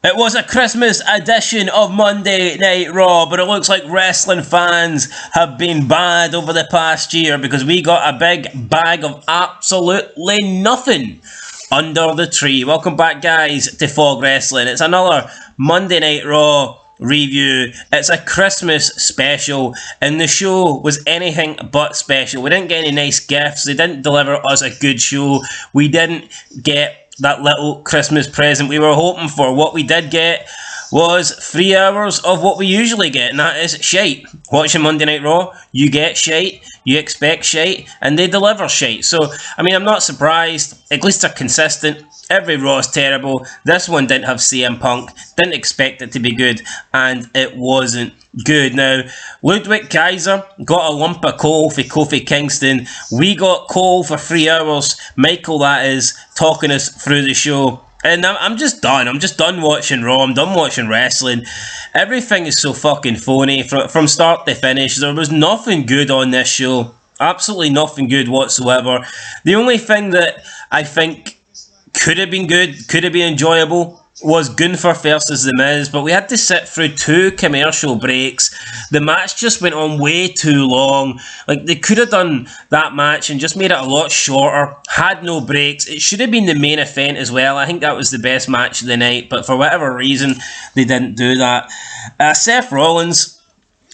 It was a Christmas edition of Monday Night Raw, but it looks like wrestling fans have been bad over the past year because we got a big bag of absolutely nothing under the tree. Welcome back, guys, to Fog Wrestling. It's another Monday Night Raw review. It's a Christmas special, and the show was anything but special. We didn't get any nice gifts. They didn't deliver us a good show. We didn't get that little Christmas present we were hoping for. What we did get was 3 hours of what we usually get, and that is shite. Watching Monday Night Raw, you get shite, you expect shite, and they deliver shite. So, I mean, I'm not surprised. At least they're consistent. Every Raw is terrible. This one didn't have CM Punk. Didn't expect it to be good, and it wasn't good. Now, Ludwig Kaiser got a lump of coal for Kofi Kingston. We got coal for 3 hours. Michael, that is, talking us through the show. And I'm just done. I'm just done watching Raw. I'm done watching wrestling. Everything is so fucking phony from start to finish. There was nothing good on this show. Absolutely nothing good whatsoever. The only thing that I think could have been good, could have been enjoyable, was Gunther versus The Miz, but we had to sit through 2 commercial breaks. The match just went on way too long. Like, they could have done that match and just made it a lot shorter, had no breaks. It should have been the main event as well. I think that was the best match of the night, but for whatever reason, they didn't do that. Seth Rollins,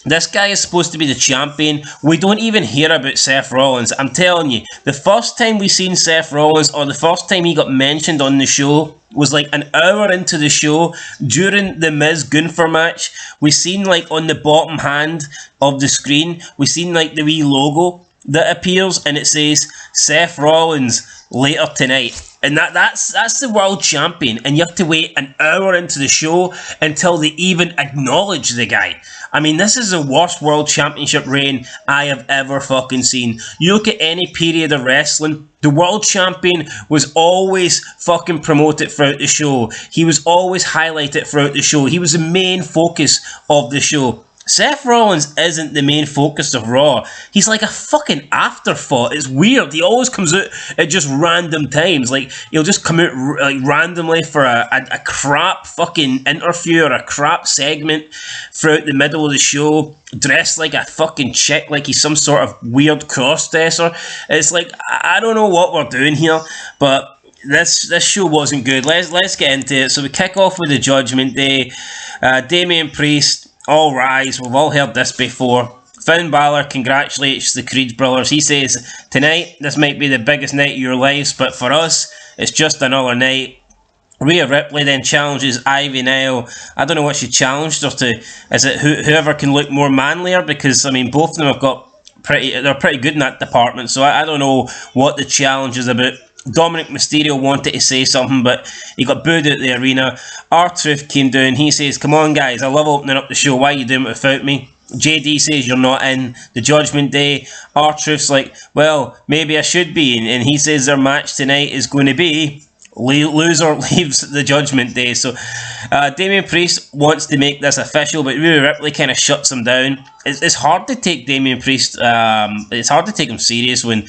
this guy is supposed to be the champion. We don't even hear about Seth Rollins. I'm telling you, the first time we seen Seth Rollins, or the first time he got mentioned on the show, was like an hour into the show during the Miz Gunther match. We seen, like, on the bottom hand of the screen, we seen like the wee logo that appears, and it says Seth Rollins later tonight. And that's the world champion, and you have to wait an hour into the show until they even acknowledge the guy. I mean, this is the worst world championship reign I have ever fucking seen. You look at any period of wrestling, the world champion was always fucking promoted throughout the show. He was always highlighted throughout the show. He was the main focus of the show. Seth Rollins isn't the main focus of Raw. He's like a fucking afterthought. It's weird. He always comes out at just random times. Like, he'll just come out like randomly for a crap fucking interview or a crap segment throughout the middle of the show, dressed like a fucking chick, like he's some sort of weird cross-dresser. It's like, I don't know what we're doing here, but this show wasn't good. Let's get into it. So we kick off with the Judgment Day. Damian Priest, all rise. We've all heard this before. Finn Balor congratulates the Creed brothers. He says, tonight, this might be the biggest night of your lives, but for us, it's just another night. Rhea Ripley then challenges Ivy Nile. I don't know what she challenged her to. Is it whoever can look more manlier? Because, I mean, both of them have got they're pretty good in that department, so I don't know what the challenge is about. Dominic Mysterio wanted to say something, but he got booed out the arena. R-Truth came down. He says, come on, guys, I love opening up the show. Why are you doing it without me? JD says you're not in the Judgment Day. R-Truth's like, well, maybe I should be. And he says their match tonight is going to be loser leaves the Judgment Day. So Damian Priest wants to make this official, but Rhea Ripley kind of shuts him down. It's hard to take Damian Priest. It's hard to take him serious when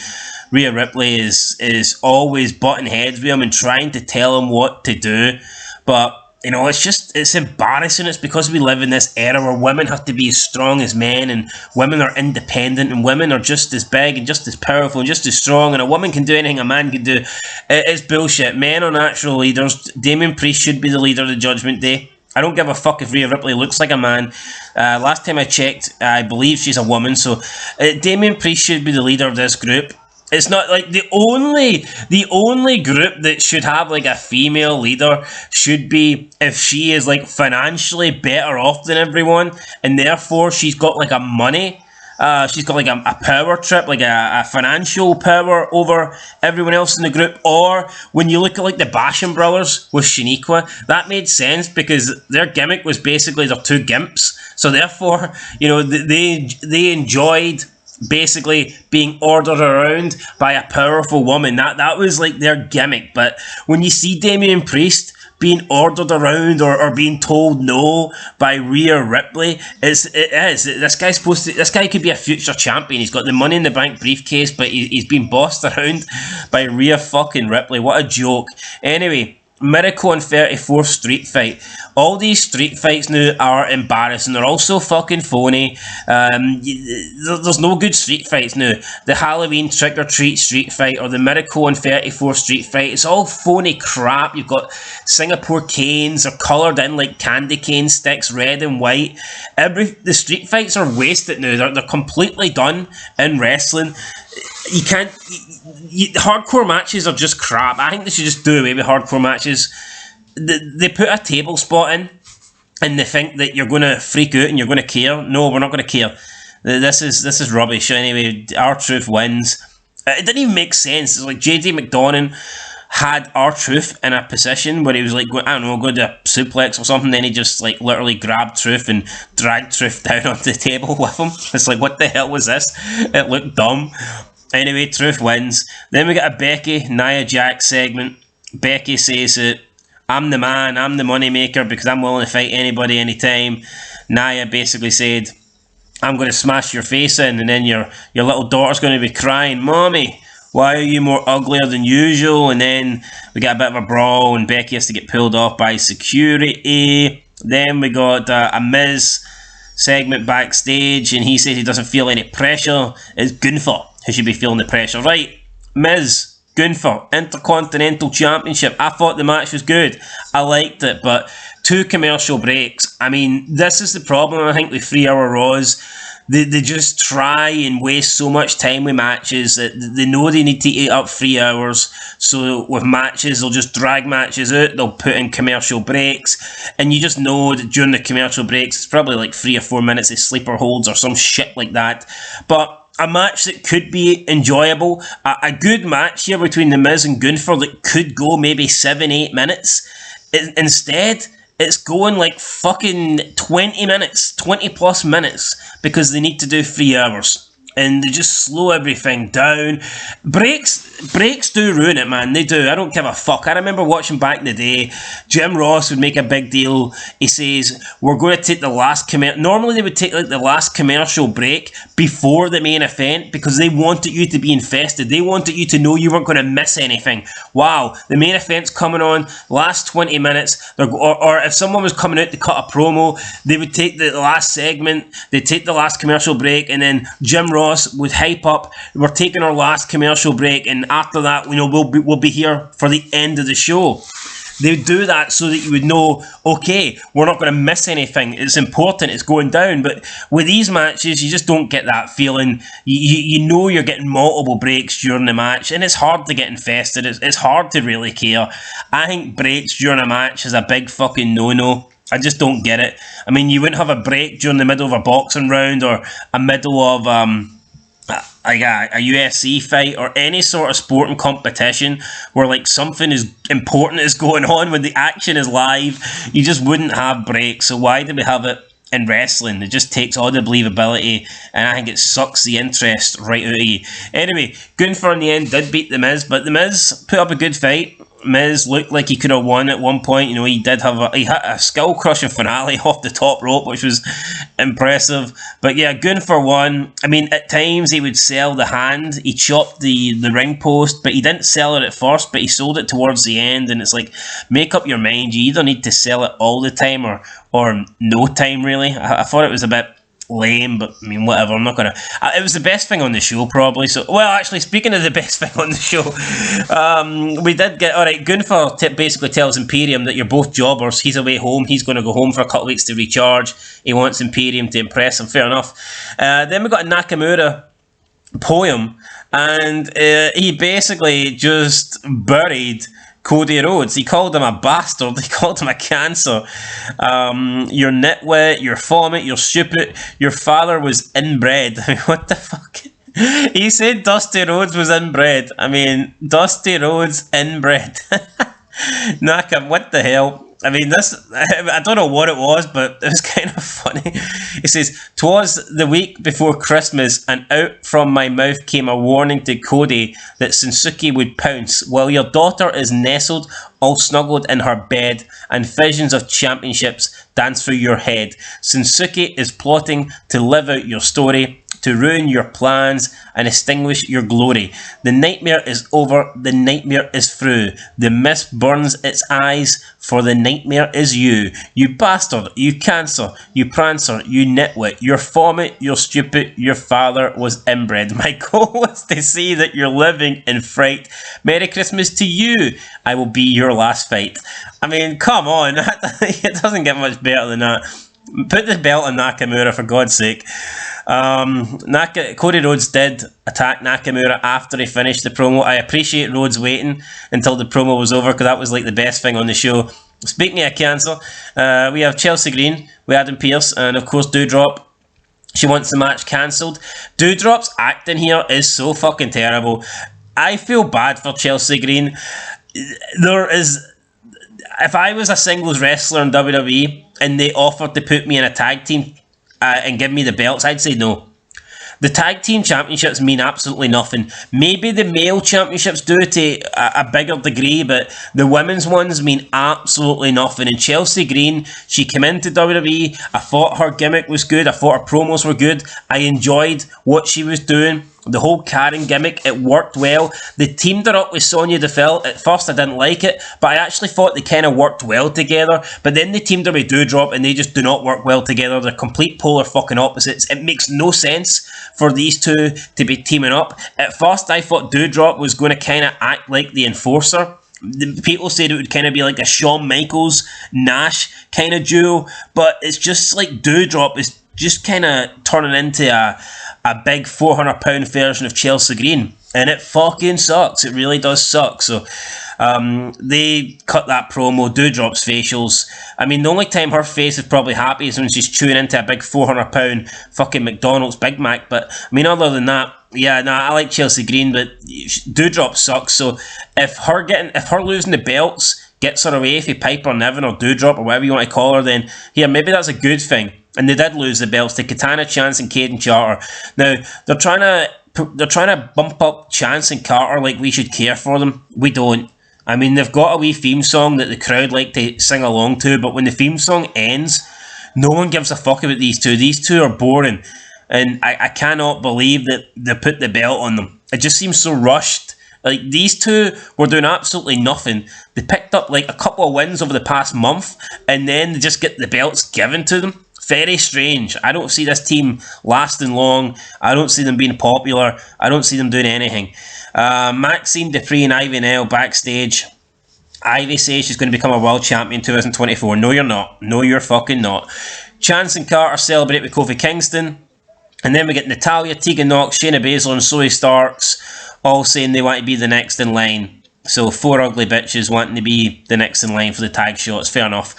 Rhea Ripley is always butting heads with him and trying to tell him what to do. But, you know, it's embarrassing. It's because we live in this era where women have to be as strong as men, and women are independent, and women are just as big and just as powerful and just as strong, and a woman can do anything a man can do. It's bullshit. Men are natural leaders. Damian Priest should be the leader of the Judgment Day. I don't give a fuck if Rhea Ripley looks like a man. Last time I checked, I believe she's a woman. So Damian Priest should be the leader of this group. It's not like the only group that should have like a female leader should be if she is like financially better off than everyone, and therefore she's got like a money. She's got like a power trip, like a financial power over everyone else in the group. Or when you look at like the Basham brothers with Shaniqua, that made sense because their gimmick was basically they're 2 gimps. So therefore, you know, they enjoyed basically being ordered around by a powerful woman. That was like their gimmick. But when you see Damian Priest being ordered around or being told no by Rhea Ripley, this guy could be a future champion. He's got the Money in the Bank briefcase, but he's been bossed around by Rhea fucking Ripley. What a joke. Anyway, Miracle on 34th Street fight. All these street fights now are embarrassing. They're all so fucking phony. There's no good street fights now. The Halloween trick or treat street fight or the Miracle on 34th Street fight, it's all phony crap. You've got Singapore canes, they're coloured in like candy cane sticks, red and white. The street fights are wasted now. They're completely done in wrestling. You can't. Hardcore matches are just crap. I think they should just do away with hardcore matches. They put a table spot in, and they think that you're going to freak out and you're going to care. No, we're not going to care. This is rubbish. Anyway, R-Truth wins. It didn't even make sense. It's like JD McDonough had R-Truth in a position where he was like, going to a suplex or something. Then he just like literally grabbed Truth and dragged Truth down onto the table with him. It's like, what the hell was this? It looked dumb. Anyway, Truth wins. Then we got a Becky, Nia Jax segment. Becky says that I'm the man, I'm the money maker because I'm willing to fight anybody anytime. Nia basically said, I'm going to smash your face in, and then your little daughter's going to be crying, Mommy, why are you more uglier than usual? And then we got a bit of a brawl, and Becky has to get pulled off by security. Then we got a Miz segment backstage, and he says he doesn't feel any pressure. It's Gunther who should be feeling the pressure. Right, Miz, Gunther, Intercontinental Championship. I thought the match was good. I liked it, but 2 commercial breaks. I mean, this is the problem, I think, with 3-hour Raws. They just try and waste so much time with matches that they know they need to eat up 3 hours. So with matches, they'll just drag matches out. They'll put in commercial breaks. And you just know that during the commercial breaks, it's probably like 3 or 4 minutes of sleeper holds or some shit like that. But a match that could be enjoyable, a good match here between The Miz and Gunther that could go maybe 7-8 minutes. Instead, it's going like fucking 20 minutes, 20 plus minutes, because they need to do 3 hours. And they just slow everything down. Breaks do ruin it, man. They do. I don't give a fuck. I remember watching back in the day, Jim Ross would make a big deal. He says, we're going to take the last commercial. Normally they would take like the last commercial break before the main event because they wanted you to be invested. They wanted you to know you weren't going to miss anything. Wow, the main event's coming on, last 20 minutes. Or if someone was coming out to cut a promo, they would take the last segment, they'd take the last commercial break, and then Jim Ross would hype up, we're taking our last commercial break, and after that, we'll be here for the end of the show. They would do that so that you would know, okay, we're not going to miss anything. It's important, it's going down. But with these matches, you just don't get that feeling. You know you're getting multiple breaks during the match, and it's hard to get invested. It's hard to really care. I think breaks during a match is a big fucking no-no. I just don't get it. I mean, you wouldn't have a break during the middle of a boxing round or a middle of like a UFC fight or any sort of sporting competition where like something is important is going on when the action is live. You just wouldn't have breaks. So why do we have it in wrestling? It just takes all the believability, and I think it sucks the interest right out of you. Anyway, Gunther in the end did beat The Miz, but The Miz put up a good fight. Miz looked like he could have won at one point. You know, he hit a skull crushing finale off the top rope, which was impressive. But yeah, Gunther won. I mean, at times he would sell the hand. He chopped the ring post, but he didn't sell it at first, but he sold it towards the end. And it's like, make up your mind. You either need to sell it all the time or no time, really. I thought it was a bit lame, but I mean, whatever. I'm not gonna. It was the best thing on the show, probably. So, well, actually, speaking of the best thing on the show, we did get. All right, Gunther basically tells Imperium that you're both jobbers. He's away home. He's going to go home for a couple of weeks to recharge. He wants Imperium to impress him. Fair enough. Then we got a Nakamura poem, and he basically just buried Cody Rhodes. He called him a bastard. He called him a cancer. You're nitwit, you're vomit, you're stupid. Your father was inbred. I mean, what the fuck? He said Dusty Rhodes was inbred. I mean, Dusty Rhodes inbred. Naka, what the hell? I mean, I don't know what it was, but it was kind of funny. He says, "'Twas the week before Christmas, and out from my mouth came a warning to Cody that Shinsuke would pounce, while your daughter is nestled, all snuggled in her bed, and visions of championships dance through your head. Shinsuke is plotting to live out your story. to ruin your plans and extinguish your glory. The nightmare is over, the nightmare is through. The mist burns its eyes, for the nightmare is you. You bastard, you cancer, you prancer, you nitwit, you're vomit, you're stupid, your father was inbred. My goal is to see that you're living in fright. Merry Christmas to you. I will be your last fight. I mean, come on, it doesn't get much better than that. Put the belt on Nakamura, for God's sake. Cody Rhodes did attack Nakamura after he finished the promo. I appreciate Rhodes waiting until the promo was over, because that was like the best thing on the show. Speaking of cancer, we have Chelsea Green with Adam Pearce, and of course Doudrop. She wants the match cancelled. Doudrop's acting here is so fucking terrible. I feel bad for Chelsea Green. If I was a singles wrestler in WWE and they offered to put me in a tag team and give me the belts, I'd say no. The tag team championships mean absolutely nothing. Maybe the male championships do to a bigger degree, but the women's ones mean absolutely nothing. And Chelsea Green, she came into WWE. I thought her gimmick was good. I thought her promos were good. I enjoyed what she was doing. The whole Karen gimmick, it worked well. They teamed her up with Sonya Deville. At first I didn't like it, but I actually thought they kind of worked well together. But then they teamed her with Doudrop, and they just do not work well together. They're complete polar fucking opposites. It makes no sense for these two to be teaming up. At first I thought Doudrop was going to kind of act like the enforcer. The people said it would kind of be like a Shawn Michaels Nash kind of duo, but it's just like Doudrop is just kind of turning into a big 400-pound version of Chelsea Green, and it fucking sucks. It really does suck. So they cut that promo. Doudrop's facials, I mean, the only time her face is probably happy is when she's chewing into a big 400-pound fucking McDonald's Big Mac. But I mean, other than that, yeah, no, I like Chelsea Green, but Doudrop sucks. So if her losing the belts gets her away from Piper Niven or Doudrop or whatever you want to call her, then here, maybe that's a good thing. And they did lose the belts to Katana Chance and Caden Carter. Now they're trying to bump up Chance and Carter like we should care for them. We don't. I mean, they've got a wee theme song that the crowd like to sing along to, but when the theme song ends, no one gives a fuck about these two. These two are boring, and I cannot believe that they put the belt on them. It just seems so rushed. Like, these two were doing absolutely nothing. They picked up like a couple of wins over the past month, and then they just get the belts given to them. Very strange. I don't see this team lasting long. I don't see them being popular. I don't see them doing anything. Maxine Dupree and Ivy Nell backstage. Ivy says she's going to become a world champion in 2024. No, you're not. No, you're fucking not. Chance and Carter celebrate with Kofi Kingston. And then we get Natalya, Tegan Nox, Shayna Baszler and Zoe Starks all saying they want to be the next in line. So 4 ugly bitches wanting to be the next in line for the tag shots. Fair enough.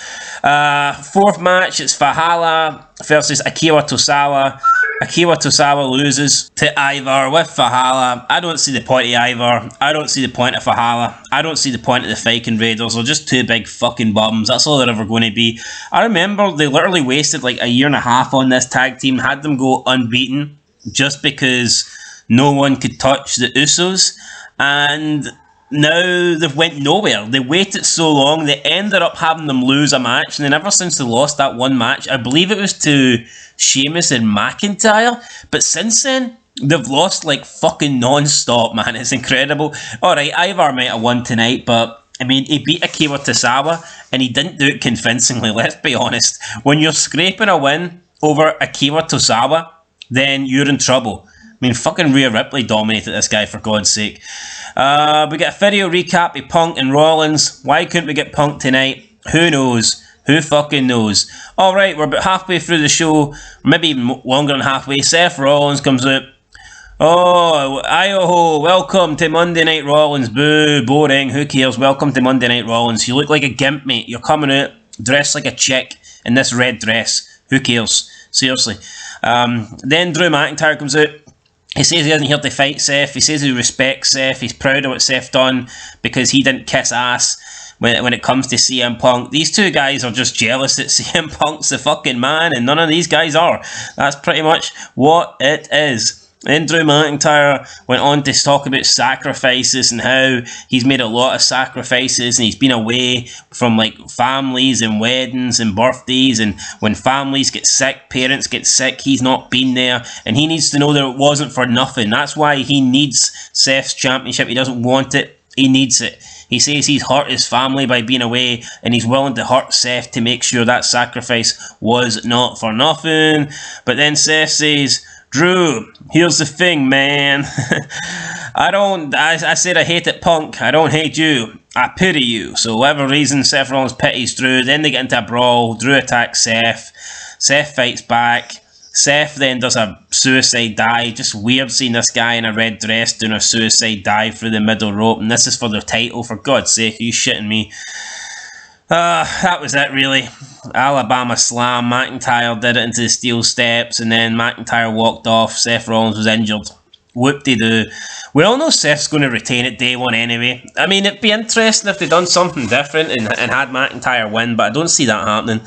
Fourth match, it's Valhalla versus Akira Tozawa. Akira Tozawa loses to Ivar with Valhalla. I don't see the point of Ivar. I don't see the point of Valhalla. I don't see the point of the Viking Raiders. They're just two big fucking bums. That's all they're ever going to be. I remember they literally wasted like a year and a half on this tag team. Had them go unbeaten just because no one could touch the Usos. And now they've went nowhere. They waited so long. They ended up having them lose a match. And then ever since they lost that one match, I believe it was to Sheamus and McIntyre. But since then, they've lost like fucking non-stop, man. It's incredible. Alright, Ivar might have won tonight, but I mean, he beat Akira Tozawa and he didn't do it convincingly, let's be honest. When you're scraping a win over Akira Tozawa, then you're in trouble. I mean, fucking Rhea Ripley dominated this guy, for God's sake. We get a video recap of Punk and Rollins. Why couldn't we get Punk tonight? Who knows? Who fucking knows? Alright, we're about halfway through the show. Maybe even longer than halfway. Seth Rollins comes out. Oh, Idaho, welcome to Monday Night Rollins. Boo, boring. Who cares? Welcome to Monday Night Rollins. You look like a gimp, mate. You're coming out dressed like a chick in this red dress. Who cares? Seriously. Then Drew McIntyre comes out. He says he isn't here to fight Seth. He says he respects Seth. He's proud of what Seth done because he didn't kiss ass when it comes to CM Punk. These two guys are just jealous that CM Punk's the fucking man, and none of these guys are. That's pretty much what it is. Then Drew McIntyre went on to talk about sacrifices and how he's made a lot of sacrifices and he's been away from like families and weddings and birthdays, and when families get sick, parents get sick, he's not been there, and he needs to know that it wasn't for nothing. That's why he needs Seth's championship. He doesn't want it, he needs it. He says he's hurt his family by being away, and he's willing to hurt Seth to make sure that sacrifice was not for nothing. But then Seth says, Drew, here's the thing, man. I said I hated Punk. I don't hate you. I pity you. So whatever reason, Seth Rollins pities Drew. Then they get into a brawl. Drew attacks Seth. Seth fights back. Seth then does a suicide dive. Just weird seeing this guy in a red dress doing a suicide dive through the middle rope. And this is for the title, for God's sake. Are you shitting me? That was it, really. Alabama Slam. McIntyre did it into the steel steps, and then McIntyre walked off. Seth Rollins was injured. Whoop-de-doo. We all know Seth's going to retain it day one anyway. I mean, it'd be interesting if they'd done something different and had McIntyre win, but I don't see that happening.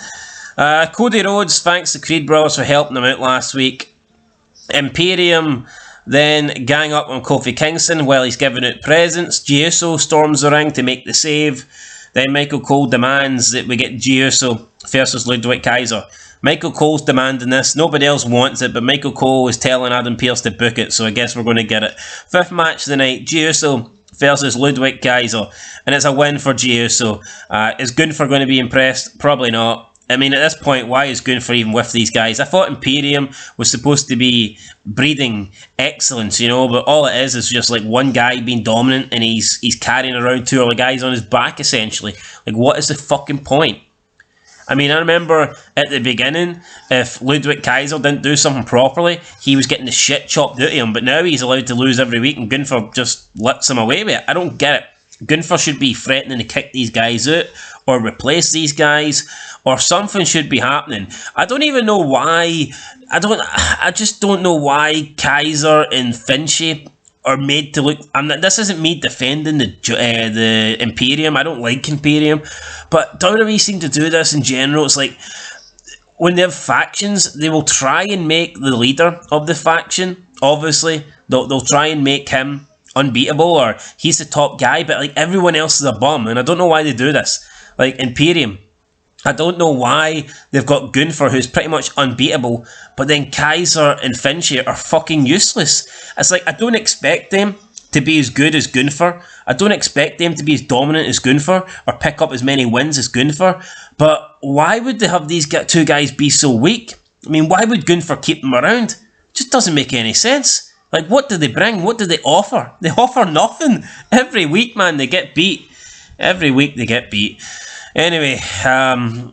Cody Rhodes thanks the Creed Brothers for helping him out last week. Imperium then gang up on Kofi Kingston while he's giving out presents. Jey Uso storms the ring to make the save. Then Michael Cole demands that we get Jey Uso versus Ludwig Kaiser. Michael Cole's demanding this. Nobody else wants it, but Michael Cole is telling Adam Pearce to book it, so I guess we're going to get it. Fifth match of the night, Jey Uso versus Ludwig Kaiser. And it's a win for Jey Uso. Is Gunther going to be impressed? Probably not. I mean, at this point, why is Gunther even with these guys? I thought Imperium was supposed to be breeding excellence, you know, but all it is just like one guy being dominant and he's carrying around two other guys on his back, essentially. Like, what is the fucking point? I mean, I remember at the beginning, if Ludwig Kaiser didn't do something properly, he was getting the shit chopped out of him, but now he's allowed to lose every week and Gunther just lets him away with it. I don't get it. Gunther should be threatening to kick these guys out or replace these guys, or something should be happening. I don't even know why. I just don't know why Kaiser and Finchie are made to look. This isn't me defending the Imperium. I don't like Imperium, but WWE seem to do this in general. It's like when they have factions, they will try and make the leader of the faction. Obviously, they'll try and make him unbeatable, or he's the top guy, but like everyone else is a bum, and I don't know why they do this. Like Imperium, I don't know why they've got Gunther, who's pretty much unbeatable, but then Kaiser and Finchie are fucking useless. It's like, I don't expect them to be as good as Gunther. I don't expect them to be as dominant as Gunther or pick up as many wins as Gunther, but why would they have these two guys be so weak? I mean, why would Gunther keep them around? It just doesn't make any sense. Like, what do they bring? What do they offer? They offer nothing. Every week, man, they get beat. Every week they get beat. Anyway,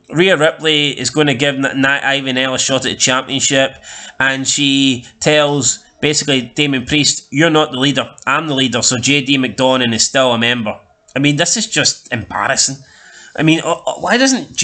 Rhea Ripley is going to give Ivanel a shot at the championship, and she tells, basically, Damien Priest, you're not the leader, I'm the leader, so JD McDonough is still a member. I mean, this is just embarrassing. I mean, why doesn't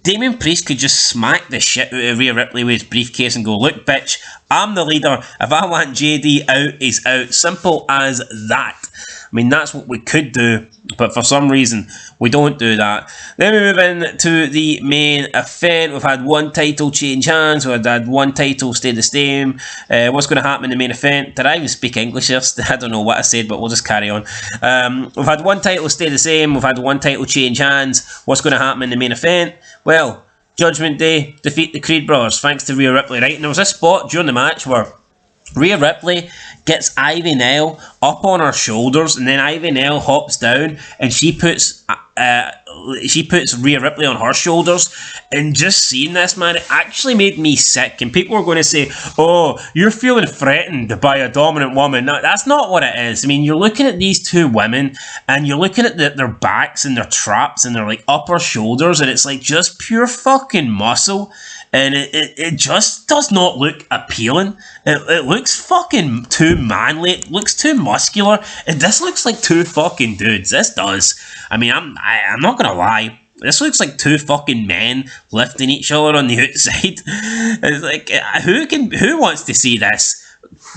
Damien Priest could just smack the shit out of Rhea Ripley with his briefcase and go, look, bitch, I'm the leader. If I want JD out, he's out. Simple as that. I mean, that's what we could do, but for some reason, we don't do that. Then we move into the main event. We've had one title change hands. We've had one title stay the same. What's going to happen in the main event? Did I even speak English here? I don't know what I said, but we'll just carry on. We've had one title stay the same. We've had one title change hands. What's going to happen in the main event? Well, Judgment Day defeat the Creed Brothers thanks to Rhea Ripley, right? And there was a spot during the match where Rhea Ripley gets Ivy Nell up on her shoulders, and then Ivy Nell hops down and she puts Rhea Ripley on her shoulders. And just seeing this, man, it actually made me sick. And people are going to say, oh, you're feeling threatened by a dominant woman. No, that's not what it is. I mean, you're looking at these two women and you're looking at their backs and their traps and their like upper shoulders, and it's like just pure fucking muscle. And it just does not look appealing. It looks fucking too manly. It looks too muscular. This looks like two fucking dudes. This does. I mean, I'm not gonna lie. This looks like two fucking men lifting each other on the outside. It's like, who wants to see this?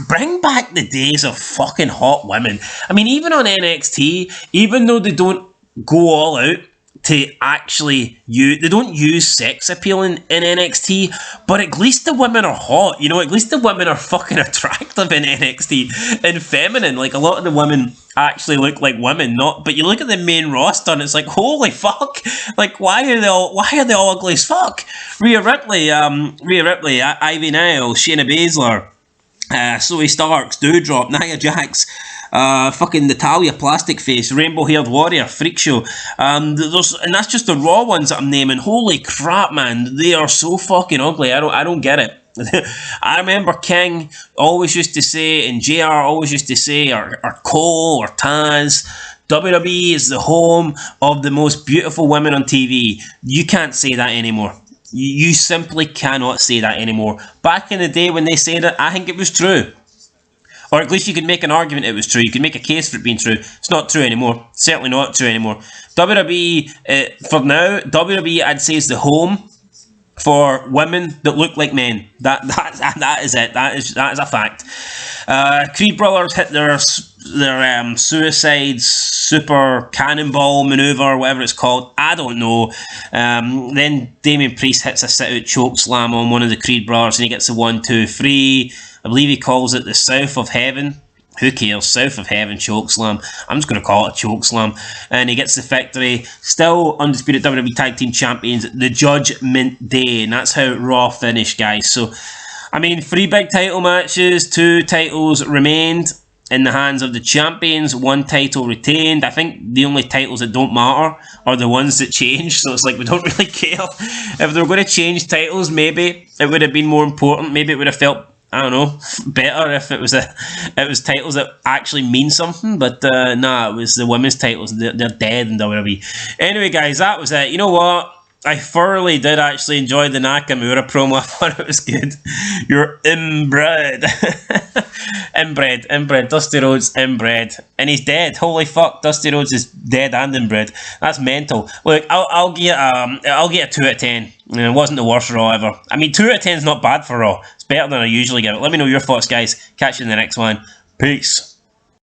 Bring back the days of fucking hot women. I mean, even on NXT, even though they don't go all out, to actually use. They don't use sex appeal in NXT, but at least the women are hot. You know, at least the women are fucking attractive in NXT and feminine. Like, a lot of the women actually look like women, not. But you look at the main roster and it's like, holy fuck! Like, why are they all ugly as fuck? Rhea Ripley, Ivy Nile, Shayna Baszler, Zoe Starks, Doudrop, Nia Jax, fucking Natalia, Plastic Face, Rainbow Haired Warrior, Freak Show. And that's just the Raw ones that I'm naming. Holy crap, man, they are so fucking ugly. I don't get it. I remember King always used to say, and JR always used to say, or Cole, or Taz, WWE is the home of the most beautiful women on TV. You can't say that anymore. You simply cannot say that anymore. Back in the day when they said it, I think it was true. Or at least you could make an argument it was true. You could make a case for it being true. It's not true anymore. Certainly not true anymore. WWE, for now, WWE I'd say is the home for women that look like men. That is it. That is a fact. Creed Brothers hit their suicide super cannonball maneuver, whatever it's called. I don't know. Then Damian Priest hits a sit-out choke slam on one of the Creed Brothers, and he gets a 1-2-3. I believe he calls it the South of Heaven. Who cares? South of Heaven choke slam. I'm just going to call it a choke slam. And he gets the victory. Still undisputed WWE Tag Team Champions. The Judgment Day. And that's how Raw finished, guys. So, I mean, 3 big title matches. 2 titles remained in the hands of the champions. 1 title retained. I think the only titles that don't matter are the ones that change. So it's like we don't really care. If they were going to change titles, maybe it would have been more important. Maybe it would have felt, I don't know, better if it was titles that actually mean something. But nah, it was the women's titles. They're dead in WWE. Anyway, guys, that was it. You know what? I thoroughly did actually enjoy the Nakamura promo. I thought it was good. You're inbred. Inbred. Dusty Rhodes, inbred. And he's dead. Holy fuck, Dusty Rhodes is dead and inbred. That's mental. Look, I'll get a 2 out of 10. It wasn't the worst Raw ever. I mean, 2 out of 10 is not bad for Raw. It's better than I usually give it. Let me know your thoughts, guys. Catch you in the next one. Peace.